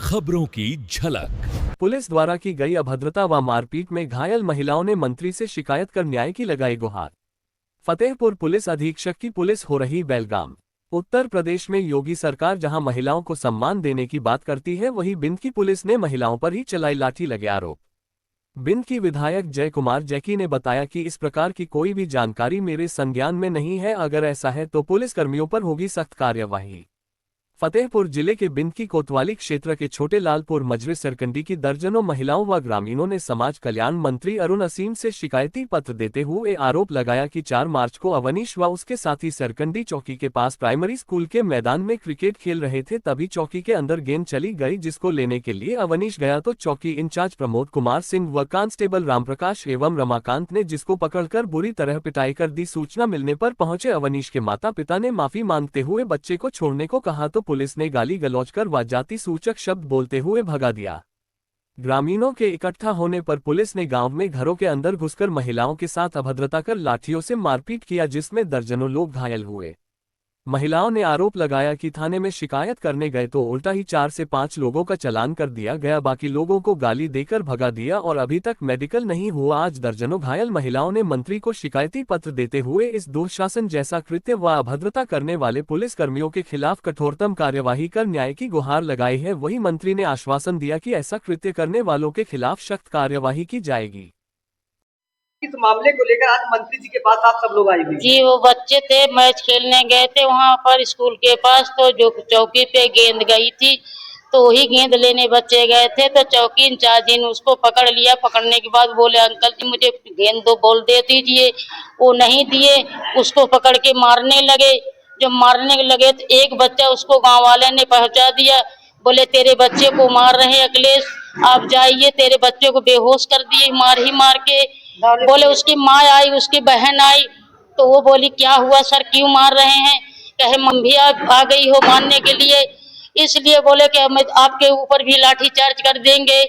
खबरों की झलक। पुलिस द्वारा की गई अभद्रता व मारपीट में घायल महिलाओं ने मंत्री से शिकायत कर न्याय की लगाई गुहार। फतेहपुर पुलिस अधीक्षक की पुलिस हो रही बेलगाम। उत्तर प्रदेश में योगी सरकार जहां महिलाओं को सम्मान देने की बात करती है, वहीं बिंद की पुलिस ने महिलाओं पर ही चलाई लाठी लगे आरोप। बिंद की विधायक जय कुमार जैकी ने बताया कि इस प्रकार की कोई भी जानकारी मेरे संज्ञान में नहीं है, अगर ऐसा है तो पुलिस कर्मियों पर होगी सख्त कार्यवाही। फतेहपुर जिले के बिंद की कोतवाली क्षेत्र के छोटे लालपुर मजरे सरकंडी की दर्जनों महिलाओं व ग्रामीणों ने समाज कल्याण मंत्री अरुण असीम से शिकायती पत्र देते हुए आरोप लगाया कि 4 मार्च को अवनीश व उसके साथी सरकंडी चौकी के पास प्राइमरी स्कूल के मैदान में क्रिकेट खेल रहे थे, तभी चौकी के अंदर गेंद चली गई, जिसको लेने के लिए अवनीश गया तो चौकी इंचार्ज प्रमोद कुमार सिंह व कांस्टेबल रामप्रकाश एवं रमाकांत ने जिसको पकड़कर बुरी तरह पिटाई कर दी। सूचना मिलने पर पहुंचे अवनीश के माता पिता ने माफी मांगते हुए बच्चे को छोड़ने को कहा तो पुलिस ने गाली गलौज कर व जाति सूचक शब्द बोलते हुए भगा दिया। ग्रामीणों के इकट्ठा होने पर पुलिस ने गांव में घरों के अंदर घुसकर महिलाओं के साथ अभद्रता कर लाठियों से मारपीट किया, जिसमें दर्जनों लोग घायल हुए। महिलाओं ने आरोप लगाया कि थाने में शिकायत करने गए तो उल्टा ही 4 से 5 लोगों का चालान कर दिया गया, बाकी लोगों को गाली देकर भगा दिया और अभी तक मेडिकल नहीं हुआ। आज दर्जनों घायल महिलाओं ने मंत्री को शिकायती पत्र देते हुए इस दुशासन जैसा कृत्य व अभद्रता करने वाले पुलिस कर्मियों के खिलाफ कठोरतम कार्यवाही कर न्याय की गुहार लगाई है। वहीं मंत्री ने आश्वासन दिया कि ऐसा कृत्य करने वालों के खिलाफ सख्त कार्यवाही की जाएगी। इस मामले को लेकर आज मंत्री जी के पास आप सब लोग आए हुए जी, वो बच्चे थे, मैच खेलने गए थे वहाँ पर स्कूल के पास, तो जो चौकी पे गेंद गई थी तो वही गेंद लेने बच्चे गए थे, तो चौकी इंचार्ज ने उसको पकड़ लिया। पकड़ने के बाद बोले अंकल जी मुझे गेंद दो, बोल दे दीजिए। वो नहीं दिए, उसको पकड़ के मारने लगे। जब मारने लगे तो एक बच्चा उसको गाँव वाले ने पहुँचा दिया, बोले तेरे बच्चे को मार रहे हैं अखिलेश, आप जाइए, तेरे बच्चे को बेहोश कर दिए मार ही मार के। बोले उसकी माँ आई, उसकी बहन आई, तो वो बोली क्या हुआ सर, क्यों मार रहे हैं? कहे मम्मी आ गई हो मारने के लिए, इसलिए बोले कि हम आपके ऊपर भी लाठी चार्ज कर देंगे।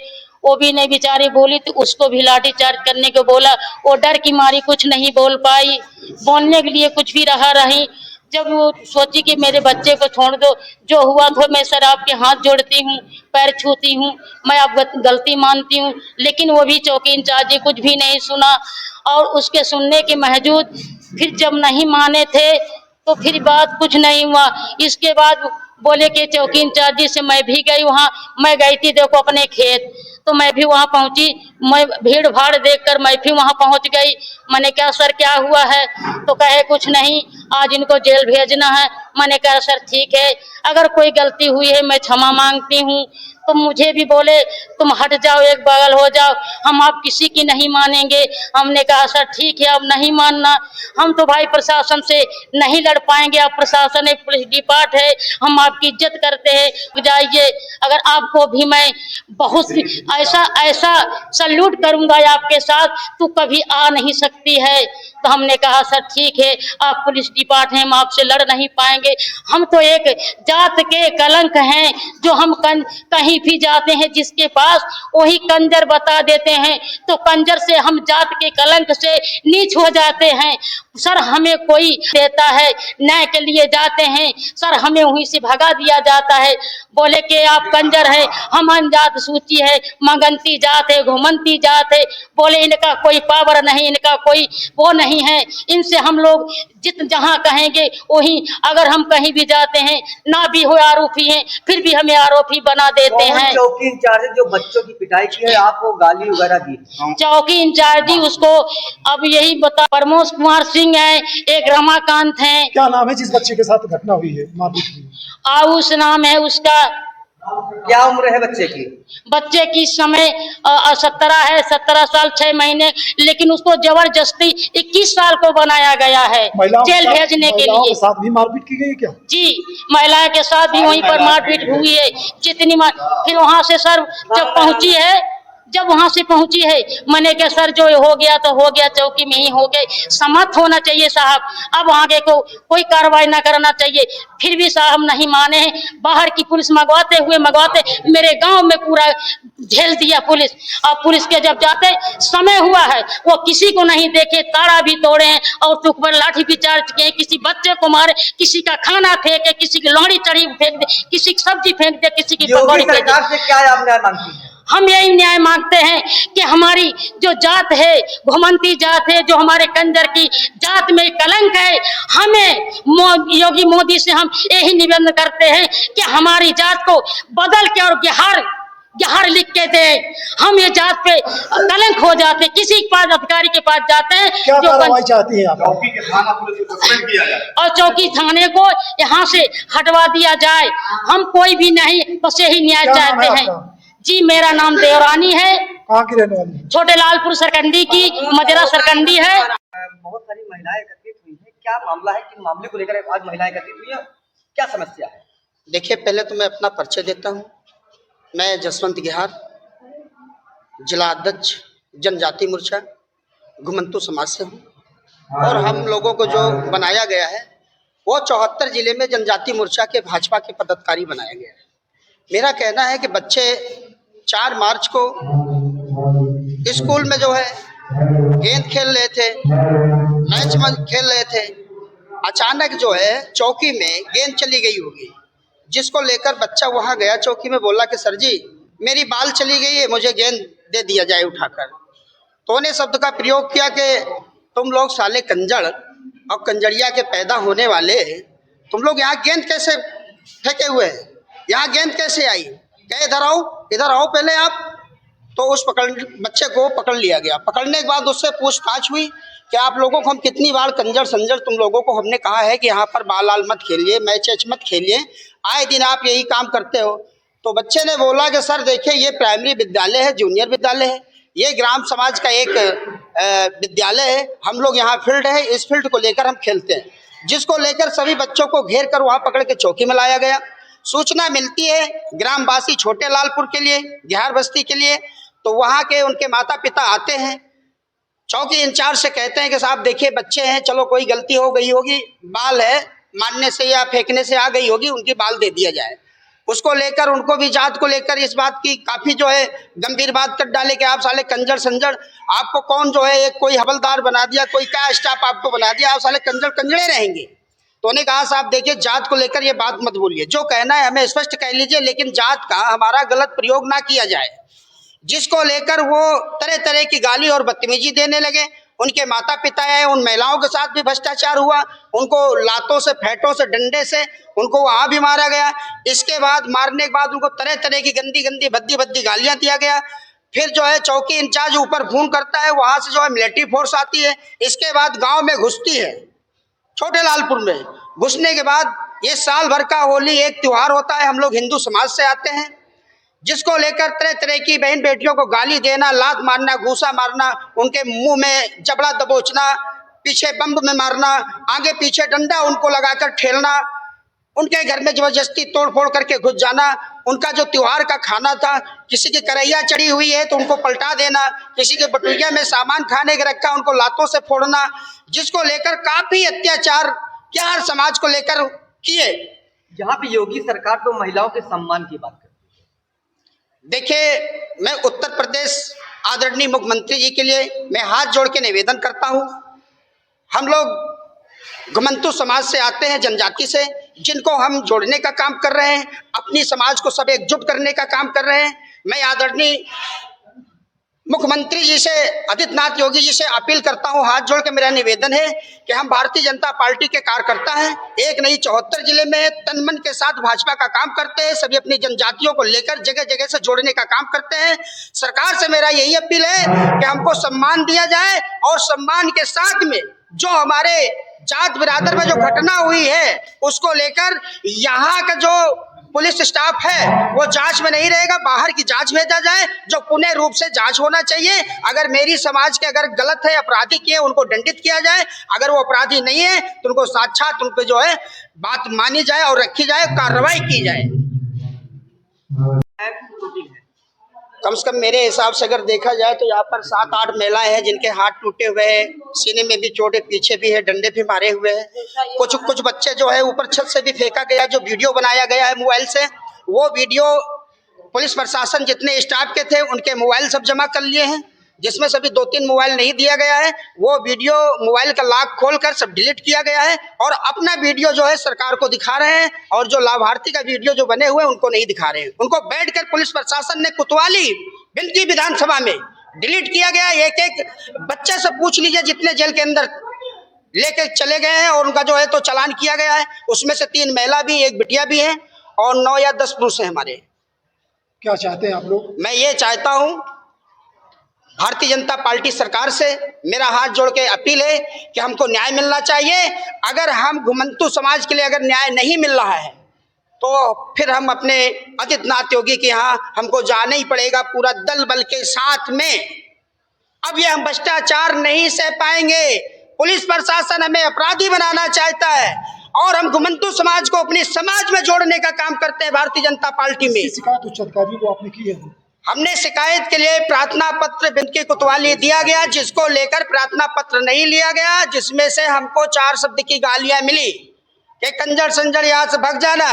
वो भी नहीं बेचारी बोली तो उसको भी लाठी चार्ज करने को बोला। वो डर की मारी कुछ नहीं बोल पाई, बोलने के लिए कुछ भी रहा रही। जब वो सोची कि मेरे बच्चे को छोड़ दो, जो हुआ तो मैं सर आपके हाथ जोड़ती हूँ, पैर छूती हूँ, मैं आप गलती मानती हूँ, लेकिन वो भी चौकी इंचार्ज कुछ भी नहीं सुना। और उसके सुनने के बावजूद फिर जब नहीं माने थे तो फिर बात कुछ नहीं हुआ। इसके बाद बोले कि चौकी इंचार्ज से मैं भी गई वहाँ, मैं गई थी देखो अपने खेत, तो मैं भी वहाँ पहुँची। मैं भीड़ भाड़ देखकर मैं भी वहाँ पहुँच गई। मैंने कहा सर क्या हुआ है? तो कहे कुछ नहीं, आज इनको जेल भेजना है। मैंने कहा सर ठीक है, अगर कोई गलती हुई है मैं क्षमा मांगती हूँ। तो मुझे भी बोले तुम हट जाओ, एक बगल हो जाओ, हम आप किसी की नहीं मानेंगे। हमने कहा सर ठीक है, अब नहीं मानना, हम तो भाई प्रशासन से नहीं लड़ पाएंगे, आप प्रशासन एक पुलिस डिपार्ट है, हम आपकी इज्जत करते हैं, जाइए। अगर आपको भी मैं बहुत ऐसा ऐसा सल्यूट करूंगा आपके साथ, तो कभी आ नहीं सकती है। तो हमने कहा सर ठीक है, आप पुलिस डिपार्ट हैं, हम आपसे लड़ नहीं पाएंगे, हम तो एक जात के कलंक हैं, जो हम कहीं भी जाते हैं जिसके पास वही कंजर बता देते हैं, तो कंजर से हम जात के कलंक से नीच हो जाते हैं। सर हमें कोई देता है, न्याय के लिए जाते हैं, सर हमें वहीं से भगा दिया जाता है। बोले कि आप कंजर है, हम अनजात सूची है, मंगनती जात है, घुमंती जात है। बोले इनका कोई पावर नहीं, इनका कोई वो नहीं है, इनसे हम लोग जहाँ कहेंगे वहीं, अगर हम कहीं भी जाते हैं ना भी हो आरोपी हैं, फिर भी हमें आरोपी बना देते हैं। चौकी इंचार्ज जो बच्चों की पिटाई की है, आपको गाली वगैरह दी? चौकी इंचार्ज उसको अब यही बता, प्रमोद कुमार सिंह है, एक रमाकांत है। क्या नाम है जिस बच्चे के साथ घटना हुई है, मारपीट हुई? आउस नाम है उसका। क्या उम्र है बच्चे की? बच्चे की समय 17 है, 17 साल 6 महीने, लेकिन उसको जबरदस्ती 21 साल को बनाया गया है जेल भेजने के लिए। साथ भी मारपीट की गई क्या? जी, महिलाओं के साथ भी वहीं पर मारपीट हुई है, जितनी फिर वहां से सर जब पहुंची है, जब वहां से पहुंची है, मैंने कहा सर जो हो गया तो हो गया, चौकी में ही हो गए, समर्थ होना चाहिए साहब, अब आगे को कोई कार्रवाई ना करना चाहिए। फिर भी साहब नहीं माने हैं, बाहर की पुलिस मंगवाते मेरे गांव में पूरा झेल दिया पुलिस। और पुलिस के जब जाते समय हुआ है, वो किसी को नहीं देखे, ताड़ा भी तोड़े हैं और तुक पर लाठी भी चार्ज किए, किसी बच्चे को मारे, किसी का खाना फेंके, किसी की लौड़ी चढ़ी फेंक दे, किसी की सब्जी फेंक दे, किसी की पकौड़ी फेंक दे। सरकार से क्या आप न्याय मांगती हैं? हम यही न्याय मांगते हैं कि हमारी जो जात है, घुमंती जात है, जो हमारे कंजर की जात में कलंक है, हमें योगी मोदी से हम यही निवेदन करते हैं कि हमारी जात को बदल के और बिहार लिख के दे। हम ये जात पे कलंक हो जाते, किसी के पास अधिकारी के पास जाते हैं क्या जो कार्रवाई चाहती हैं आप? चौकी के थाना पुलिस को सस्पेंड किया जाए और चौकी थाने को यहाँ से हटवा दिया जाए। हम कोई भी नहीं, बस यही न्याय क्या नाम चाहते है हैं। आपका? जी मेरा नाम देवरानी है, कहाँ की रहने वाली? छोटे लालपुर सरकंडी की, मजरा सरकंडी है। बहुत सारी महिलाएं एकत्रित हुई हैं, क्या मामला है, किन मामले को लेकर आज महिलाएं एकत्रित हुई हैं, क्या समस्या है? देखिए, पहले तो मैं अपना परिचय देता हूँ। मैं जसवंत गेहार, जिला अध्यक्ष जनजाति मोर्चा घुमंतू समाज से हूँ। और हम लोगों को जो बनाया गया है वो 74 जिले में जनजाति मोर्चा के भाजपा के पदाधिकारी बनाया गया है। मेरा कहना है कि बच्चे 4 मार्च को स्कूल में जो है गेंद खेल रहे थे, मैच में खेल रहे थे, अचानक जो है चौकी में गेंद चली गई होगी, जिसको लेकर बच्चा वहां गया चौकी में, बोला कि सर जी मेरी बाल चली गई है, मुझे गेंद दे दिया जाए उठाकर। तो उन्हें शब्द का प्रयोग किया कि तुम लोग साले कंजड़ और कंजड़िया के पैदा होने वाले, तुम लोग यहाँ गेंद कैसे फेंके हुए हैं, यहाँ गेंद कैसे आई? क्या इधर आओ पहले आप। तो उस बच्चे को पकड़ लिया गया। पकड़ने के बाद उससे पूछताछ हुई कि आप लोगों को हम कितनी बार कंजर संजर तुम लोगों को हमने कहा है कि यहाँ पर बाल मत खेलिए, मैच मत खेलिए, आए दिन आप यही काम करते हो। तो बच्चे ने बोला कि सर देखिए ये प्राइमरी विद्यालय है, जूनियर विद्यालय है, ये ग्राम समाज का एक विद्यालय है, हम लोग यहाँ फील्ड है, इस फील्ड को लेकर हम खेलते हैं, जिसको लेकर सभी बच्चों को घेर कर वहाँ पकड़ के चौकी में लाया गया। सूचना मिलती है ग्रामवासी छोटे लालपुर के लिए, गेहार बस्ती के लिए, तो वहाँ के उनके माता पिता आते हैं, चौकी इंचार्ज से कहते हैं कि साहब देखिए बच्चे हैं, चलो कोई गलती हो गई होगी, बाल है मारने से या फेंकने से आ गई होगी, उनकी बाल दे दिया जाए। उसको लेकर उनको भी जात को लेकर इस बात की काफ़ी जो है गंभीर बात कर डाले कि आप साले कंजर संजर, आपको कौन जो है एक कोई हवलदार बना दिया, कोई क्या स्टाफ आपको बना दिया, आप साले कंजर कंजड़े रहेंगे। तो उन्हें कहा साहब देखिए जात को लेकर ये बात मत बोलिए, जो कहना है हमें स्पष्ट कह लीजिए, लेकिन जात का हमारा गलत प्रयोग ना किया जाए। जिसको लेकर वो तरह तरह की गाली और बदतमीजी देने लगे। उनके माता पिता है, उन महिलाओं के साथ भी भ्रष्टाचार हुआ, उनको लातों से, फेंटों से, डंडे से उनको वहाँ भी मारा गया। इसके बाद मारने के बाद उनको तरह तरह की गंदी गंदी भद्दी भद्दी गालियाँ दिया गया। फिर जो है चौकी इंचार्ज ऊपर फोन करता है, वहाँ से जो है मिलिट्री फोर्स आती है, इसके बाद गाँव में घुसती है, छोटे लालपुर में घुसने के बाद ये साल भर का होली एक त्योहार होता है, हम लोग हिंदू समाज से आते हैं, जिसको लेकर तरह तरह की बहन बेटियों को गाली देना, लात मारना, घूसा मारना, उनके मुंह में जबड़ा दबोचना, पीछे बम्ब में मारना, आगे पीछे डंडा उनको लगाकर ठेलना, उनके घर में जबरदस्ती तोड़फोड़ करके घुस जाना। उनका जो त्योहार का खाना था, किसी की करैया चढ़ी हुई है तो उनको पलटा देना, किसी के बटुइया में सामान खाने के रखा उनको लातों से फोड़ना, जिसको लेकर काफी अत्याचार गेहार समाज को लेकर किए। जहाँ पे योगी सरकार तो महिलाओं के सम्मान की बात करती है। देखिए, मैं उत्तर प्रदेश आदरणीय मुख्यमंत्री जी के लिए मैं हाथ जोड़ के निवेदन करता हूं। हम लोग घुमंतू समाज से आते हैं, जनजाति से, जिनको हम जोड़ने का काम कर रहे हैं, अपनी समाज को सब एकजुट करने का काम कर रहे हैं। मैं आदरणीय मुख्यमंत्री जी से, आदित्यनाथ योगी जी से अपील करता हूं, हाथ जोड़ के मेरा निवेदन है कि हम भारतीय जनता पार्टी के कार्यकर्ता हैं, एक नहीं 74 जिले में तन मन के साथ भाजपा का काम करते हैं, सभी अपनी जनजातियों को लेकर जगह जगह से जोड़ने का काम करते हैं। सरकार से मेरा यही अपील है कि हमको सम्मान दिया जाए और सम्मान के साथ में जो हमारे जात बिरादर में जो घटना हुई है उसको लेकर यहाँ का जो पुलिस स्टाफ है वो जांच में नहीं रहेगा, बाहर की जांच भेजा जाए, जो पुनः रूप से जांच होना चाहिए। अगर मेरी समाज के अगर गलत है, अपराधी किए, उनको दंडित किया जाए, अगर वो अपराधी नहीं है तो उनको साक्षात उनको जो है बात मानी जाए और रखी जाए, कार्रवाई की जाए। कम से कम मेरे हिसाब से अगर देखा जाए तो यहाँ पर 7-8 महिलाएं हैं जिनके हाथ टूटे हुए हैं, सीने में भी चोट है, पीछे भी है, डंडे भी मारे हुए हैं। कुछ बच्चे जो है ऊपर छत से भी फेंका गया। जो वीडियो बनाया गया है मोबाइल से, वो वीडियो पुलिस प्रशासन जितने स्टाफ के थे उनके मोबाइल सब जमा कर लिए हैं, जिसमें से अभी 2-3 मोबाइल नहीं दिया गया है। वो वीडियो मोबाइल का लॉक खोलकर सब डिलीट किया गया है और अपना वीडियो जो है सरकार को दिखा रहे हैं, और जो लाभार्थी का वीडियो जो बने हुए हैं उनको नहीं दिखा रहे हैं। उनको बैठकर पुलिस प्रशासन ने कोतवाली बिल्कुल विधानसभा में डिलीट किया गया। एक बच्चे से पूछ लीजिए जितने जेल के अंदर लेके चले गए हैं, और उनका जो है तो चालान किया गया है। उसमें से 3 महिला भी, 1 बिटिया भी है और 9 या 10 पुरुष हैं हमारे। क्या चाहते हैं आप लोग? मैं ये चाहता हूं भारतीय जनता पार्टी सरकार से, मेरा हाथ जोड़ के अपील है कि हमको न्याय मिलना चाहिए। अगर हम घुमंतु समाज के लिए अगर न्याय नहीं मिल रहा है तो फिर हम अपने आदित्यनाथ योगी के यहाँ हमको जाना ही पड़ेगा पूरा दल बल के साथ में। अब ये हम भ्रष्टाचार नहीं सह पाएंगे। पुलिस प्रशासन हमें अपराधी बनाना चाहता है और हम घुमंतु समाज को अपने समाज में जोड़ने का काम करते हैं भारतीय जनता पार्टी में। शिकायत उच्च अधिकारी को आपने की है? हमने शिकायत के लिए प्रार्थना पत्र बिनती कोतवाली दिया गया, जिसको लेकर प्रार्थना पत्र नहीं लिया गया, जिसमें से हमको 4 शब्द की गालियां मिली कि कंजर संजर यहाँ से भाग जाना,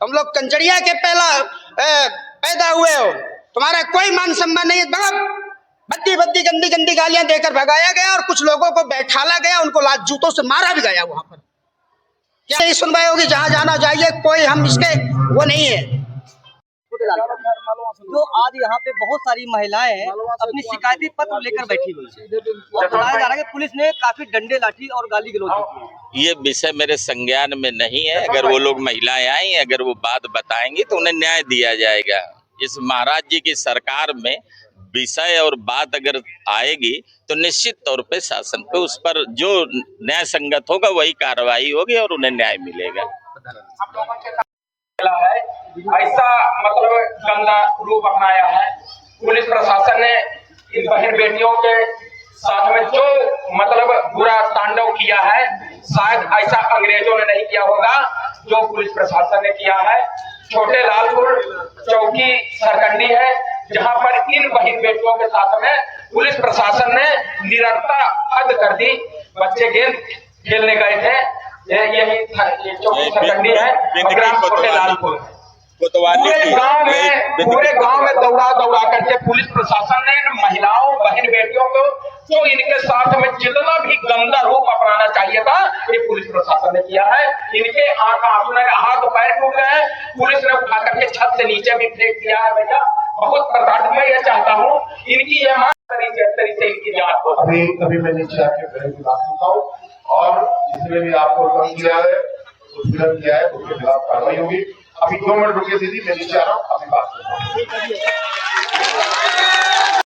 तुम लोग कंजरिया के पैदा हुए हो, तुम्हारा कोई मान सम्मान नहीं है। बद्दी गंदी गालियां देकर भगाया गया और कुछ लोगों को बैठाला गया, उनको लात जूतों से मारा भी गया। वहां पर क्या नहीं सुनवाई होगी? जहां जाना जाइए, कोई हम इसके वो नहीं है। जो आज यहाँ पे बहुत सारी महिलाएं अपनी शिकायती पत्र लेकर बैठी हुई है और बताया जा रहा है कि पुलिस ने काफी डंडे लाठी और गाली गलौज की है। ये विषय मेरे संज्ञान में नहीं है। अगर वो लोग महिलाएं आई, अगर वो बात बताएंगी तो उन्हें न्याय दिया जाएगा। इस महाराज जी की सरकार में विषय और बात अगर आएगी तो निश्चित तौर पे शासन पे उस पर जो न्याय संगत होगा वही कार्रवाई होगी और उन्हें न्याय मिलेगा। है ऐसा मतलब गंदा रूप अपनाया है। पुलिस प्रशासन ने इन बहन बेटियों के साथ में जो मतलब बुरा तांडव किया है, शायद ऐसा अंग्रेजों ने नहीं किया होगा जो पुलिस प्रशासन ने किया है। छोटे लालपुर चौकी सरकंडी है जहां पर इन बहन बेटियों के साथ में पुलिस प्रशासन ने निरंतर हद कर दी। बच्चे गेंद खेलने गए थे, यही चौकी सरकंडी है, छोटे लालपुर। पूरे गांव में दौड़ा करके पुलिस प्रशासन ने महिलाओं बहन बेटियों को जो इनके साथ में जितना भी गंदा रूप अपनाना चाहिए था ये पुलिस प्रशासन ने किया है। इनके हाथ पैर टूट गए, पुलिस ने उठा करके छत से नीचे भी फेंक दिया है। भैया बहुत बर्दाश्त, मैं ये चाहता हूँ इनकी ये मांग तरीके इनकी जांच हो। अभी मैं नीचे आके बहन की बात सुनता हूँ और जिसने भी आपको कम किया है उत्पीड़न किया है उसके खिलाफ कार्रवाई होगी। अभी 2 मिनट रुकिए दीदी, मैं नीचे आ रहा हूँ, अभी बात करता हूँ।